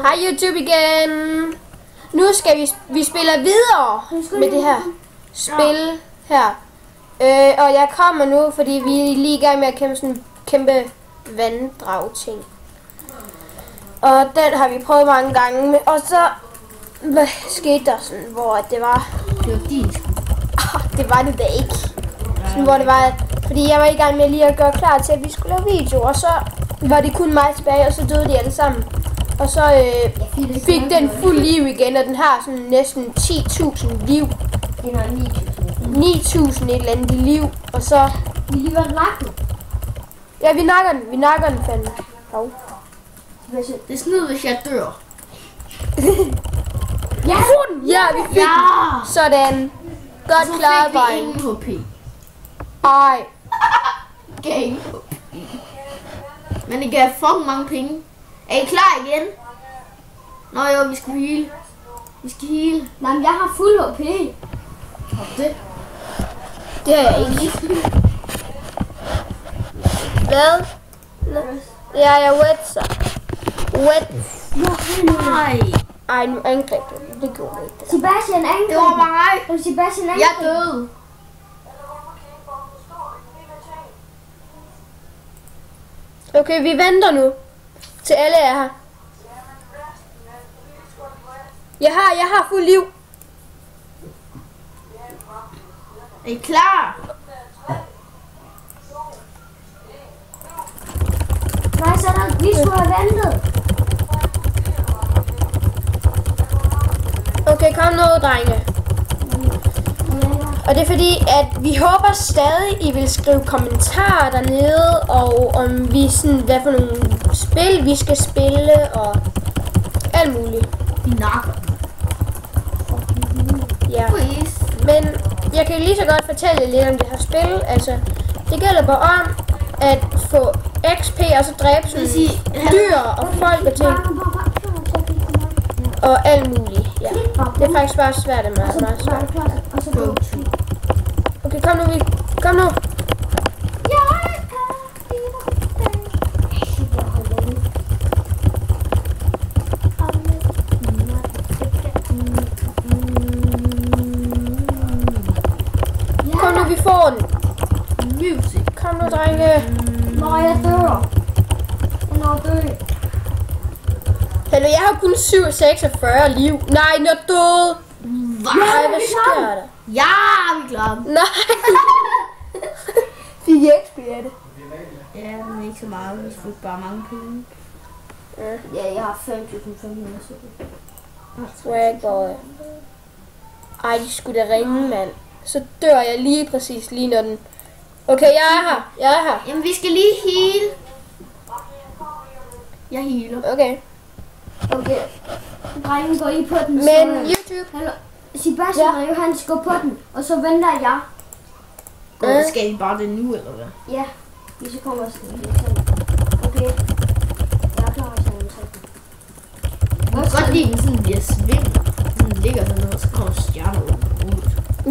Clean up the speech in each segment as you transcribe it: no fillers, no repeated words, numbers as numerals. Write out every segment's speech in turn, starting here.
Hej YouTube igen. Nu skal vi spiller videre med det her spil her. Og jeg kommer nu, fordi vi er lige i gang med at kæmpe sådan en kæmpe vanddrag ting. Og den har vi prøvet mange gange. Og så hvad skete der sådan, hvor det var... Det var din skyld. Det var det da ikke. Sådan, hvor det var, fordi jeg var i gang med lige at gøre klar til, at vi skulle lave video. Og så var det kun mig tilbage, og så døde de alle sammen. Og så fik den fuld liv igen, og den har sådan næsten 10.000 liv. Den har 9.000. 9.000 et eller andet liv, og så... Vi lige var nakken. Ja, vi nakker den fandme. Hov. Det er snyd, hvis jeg dør. Ja! Ja, vi fik den. Sådan. Godt klaret, bare. dreng. Ingen HP. Ej. Game. Men det gav fucking mange penge. Er I klar igen? Nå jo, vi skal heal. Vi skal heal. Nej, men jeg har fuld HP. Det? Det er jeg ikke. Hvad? Ja, jeg wet så. Wet. Nej. Ej, nu angreb du. Det gjorde du ikke. Sebastian angreb. Det var mig. Sebastian angreb. Jeg døde. Okay, vi venter nu. Til alle er her. Jeg har fuld liv. Er I klar? Nej, så er der, vi skulle have ventet. Okay, kom nu, drenge. Og det er fordi, at vi håber stadig, I vil skrive kommentarer dernede, og om vi sådan, hvad for nogle spil vi skal spille, og alt muligt. Vi nakker. Ja. Please. Men jeg kan lige så godt fortælle lidt om det her spil. Altså, det gælder bare om at få XP og så dræbe sådan dyr og folk og ting. Og alt muligt, ja. Det er faktisk bare svært, det er meget svært. Okay, kom nu, kom nu. Kom nu, vi får den. Music. Kom nu, drenge. Når jeg dør. Jeg når dø. Hallo, jeg har kun 46 liv. Nej, nå døde. Nej, hvad sker der? Ja, vi klarer den. Nej. Fik jeg XP af det? Ja, men ikke så meget. Vi fik bare mange penge. Ja, jeg har 5.500. Swag boy. Ej, de skulle da ringe, mand. Så dør jeg lige præcis lige når den... Okay, jeg er her. Jamen, vi skal lige heal. Jeg healer. Okay. Okay. Drengen går I på den. Men så, YouTube... hallo. Sebastian og Johannes går på den, og så venter jeg. Skal I bare det nu, eller hvad? Ja, vi så kommer også sådan. Okay. Jeg er klar til at tage den. Jeg kan godt lide, den sådan bliver svinget. Den ligger sådan noget, og så kommer stjerner ud.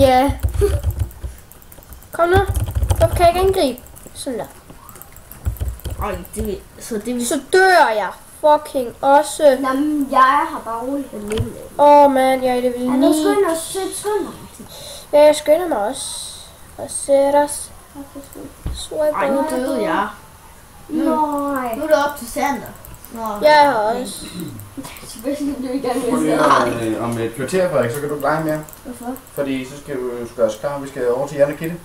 Ja. Kom nu. Hvorfor kan jeg ikke angribe? Sådan der. Ej, det vil... Så dør jeg fucking også. Jamen, jeg er her bare roligt. Man, jeg er i level 9. Er du skynder os? Skynder dig. Ja, jeg skynder mig også. Og sætter os. Ej, nu døde jeg. Nej. Nu er det op til Sander. Jeg har også. Sebastian, du er i gang med Om et kvarter, Frederik, så kan du lege mere. Hvorfor? Fordi så skal du gøre os klar. Vi skal over til Jan og Gitte.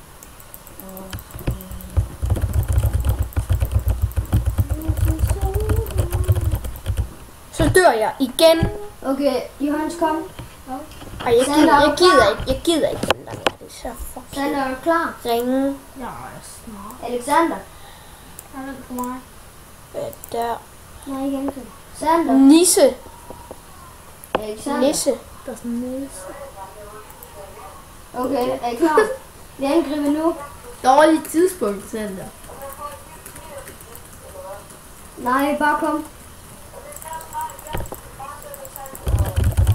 Så dør jeg igen. Okay, Johannes, kom. Ej, jeg gider ikke den der mere. Det er så fucking... Sander, er du klar? Ringe. Jeg er snart. Alexander. Er det for mig? Der. Nej, ikke Anke. Sander. Nisse. Alexander. Nisse. Der er sådan en næse. Okay, er I klar? Vi angriber nu. Dårligt tidspunkt, Sander. Nej, bare kom.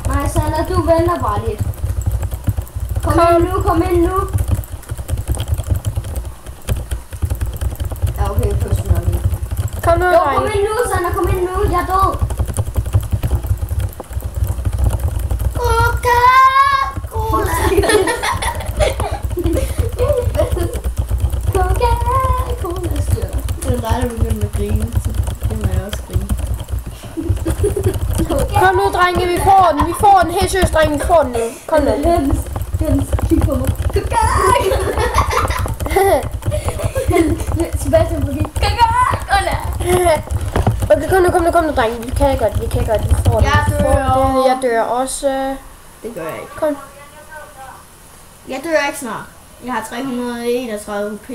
Nej, Sander, du venter bare lidt. Kom ind nu. Ja, okay, push nok ikke. Kom nu, Jo, kom ind nu, Sander, kom ind nu. Jeg er død. Kom nu, drenge, vi får den. Vi får den. Helt seriøst, drenge, vi får den nu. Kom nu. Hans, kig på mig. Sebastian på gik. Okay, kom nu, drenge. Vi kan godt. Vi får den. Jeg Vi får dør. det. Jeg dør også. Det gør jeg ikke. Kom. Jeg dør ikke snart. Jeg har 331 HP.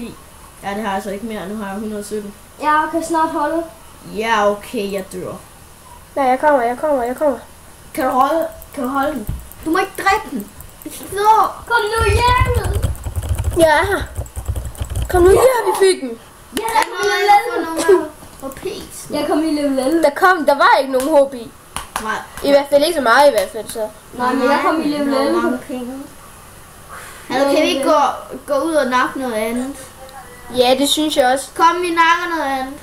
Ja, det har jeg så ikke mere. Nu har jeg 117. Jeg kan snart holde. Ja, okay, jeg dør. Nej, jeg kommer. Kan du holde den? Du må ikke dræbe den. Så. Kom nu hjem! Jeg er her. Kom nu, her vi fik den. Jeg Jeg kom må i ikke få level. nogen HP. Jeg kom i level 11. Der var ikke nogen håb i. Nej. I hvert fald ikke så meget i hvert fald, så. Nej, men jeg kom i level 11. Mange penge. Altså, kan vi ikke gå ud og nakke noget andet? Ja, det synes jeg også. Kom, vi nakker noget andet.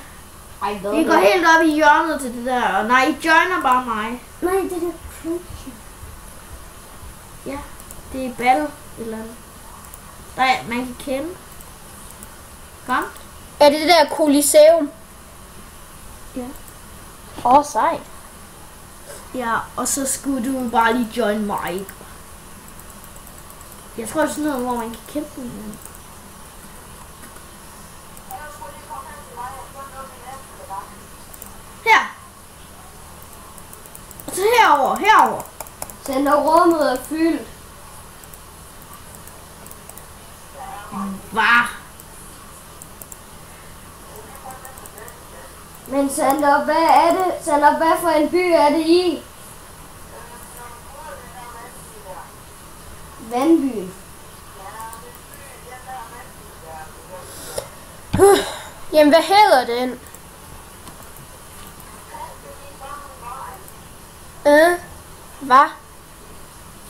Ej, hvad? Vi går helt op i hjørnet til det der. Og nej, I joiner bare mig. Nej, det der cruise. Ja, det er battle et eller andet. Der er, man kan kende. Kom. Er det det der Coliseum? Ja. Sejt. Ja, og så skulle du bare lige join mig. Jeg tror, det er sådan noget, hvor man kan kæmpe med hinanden. Her. Og så herover. Så når rummet er fyldt. Hvad? Men Sander, hvad er det? Sander, hvad for en by er det i? Vandbyen. Jamen, hvad hedder den? Hvad?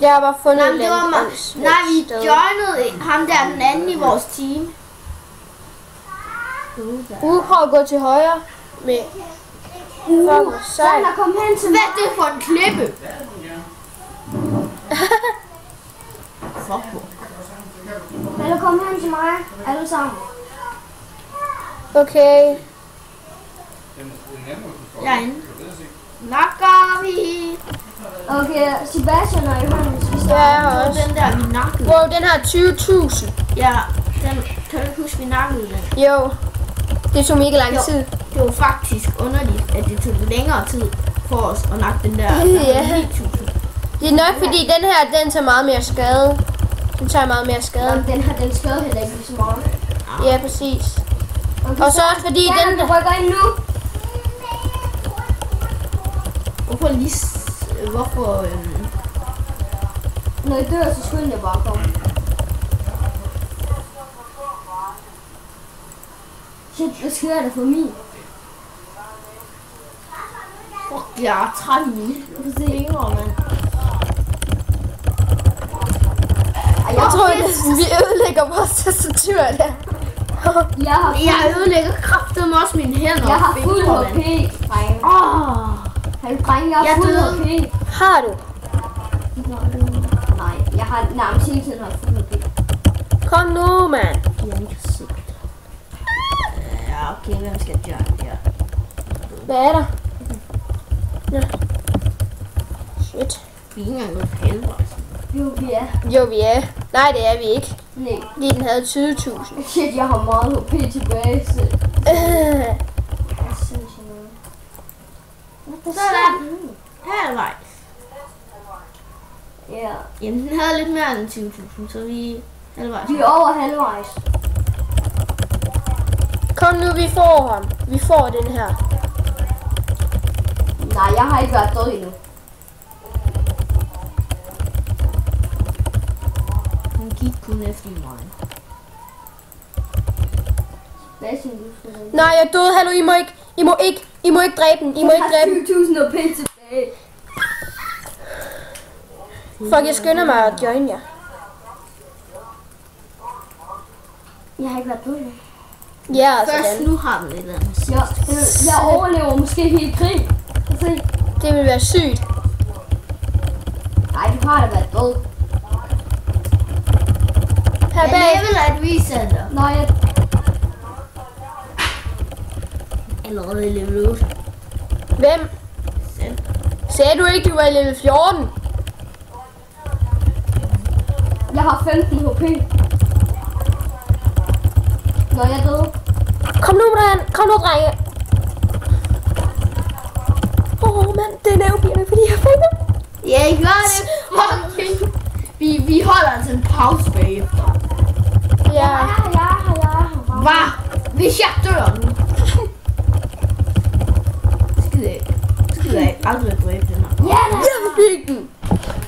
Jeg har bare fundet Nej, det var mig. Nej, vi sted. joinede ham der den anden i vores team. Prøv at gå til højre med... Fuck, hvor sejt. Sander, kom hen til Hvad mig. er det for en klippe? Fuck. Eller kom hen til mig. Alle sammen. Okay. Jeg er inde. Nakker vi. Okay, Sebastian og Johannes, vi Ja, starter. jeg har også. Den der, vi nakkede. Wow, den har 20.000. Ja, den kan du ikke huske, vi nakkede den. Jo. Det tog mega lang Jo. tid. Det var faktisk underligt, at det tog længere tid for os at nakke den der. Ja. 9.000. Det er nok fordi den her, den tager meget mere skade. Den tager meget mere skade. Nå, den har den skade heller ikke så meget. Ja, præcis. Okay, Og så også fordi Sander, den du der... rykker ind nu. Hvorfor lige... Hvorfor... Når I dør, så skynd jeg bare komme. Shit, hvad sker der for mig? Fuck, jeg er træt i mine fingre, mand. Jeg tror næsten, vi ødelægger vores tastatur der. Jeg ødelægger kraften også mine hænder. Jeg har og fuld fingre, HP, mand. drenge. Hey, drenge, jeg Jeg har fuld døde. HP. Har du? Nej, jeg har nærmest hele tiden haft fuld HP. Kom nu, mand. Jeg ikke har set. Ja, okay, hvem skal gøre det her? Hvad er der? Nå. Shit. Vi er ikke engang gået på halvvejs. Jo, vi er. Jo, vi er. Nej, det er vi ikke. Nej. Lige den havde 20.000. Shit, jeg har meget HP tilbage. Så. Hvad synes jeg nu? Hvad der Sådan. Halvvejs. Ja. Jamen, den havde lidt mere end 20.000, så vi er halvvejs. Vi er over halvvejs. Kom nu, vi får ham. Vi får den her. Nej, jeg har ikke været død endnu. Hun gik kun efter mig. Hvad synes du? Skulle Nej, jeg døde. Hallo, I må ikke dræbe den. I må ikke dræbe den. 20.000 HP tilbage. Fuck, jeg skynder mig at join jer. Jeg har ikke været død endnu. Ja, altså Først den. nu har den et eller andet. Jeg overlever måske hele krig. Se. Det vil være sygt. Nej, du har da været død. Her Men bag. level er et recenter. Nå, jeg... Allerede i level 8. Hvem? Selv. Sagde du ikke, du var i level 14? Jeg har 15 HP. Når jeg døde. Kom nu, Brian. Kom nu, drenge. Mand, det er nervepirrende, fordi jeg fænger. Ja, I gør det. Fucking. Vi holder altså en pause bagefter. Ja. Hvad? Hvis jeg dør nu. Skider jeg aldrig at dræbe den her. Ja, da. Jeg fik den.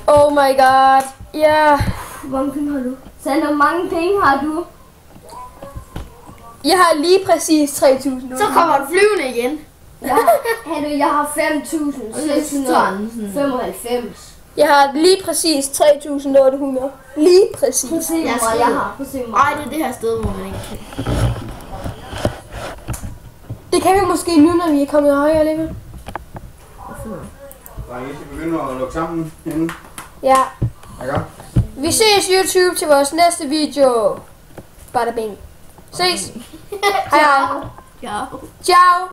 Oh my god. Ja. Hvor mange penge har du? Sander, hvor mange penge har du? Jeg har lige præcis 3.000. Så kommer du flyvende igen. Jeg har 5.695. Jeg har lige præcis 3.800. Lige præcis. Prøv at se, Jeg hvor skal- jeg har. Prøv at se, hvor Ej, det er det her sted, hvor man ikke kan. Det kan vi måske nu, når vi er kommet højere level. Drenge, I skal begynde at lukke sammen inden. Ja. Ikke? Vi ses YouTube til vores næste video. Bada bing. Ses. Hej hej. Ja. Ciao.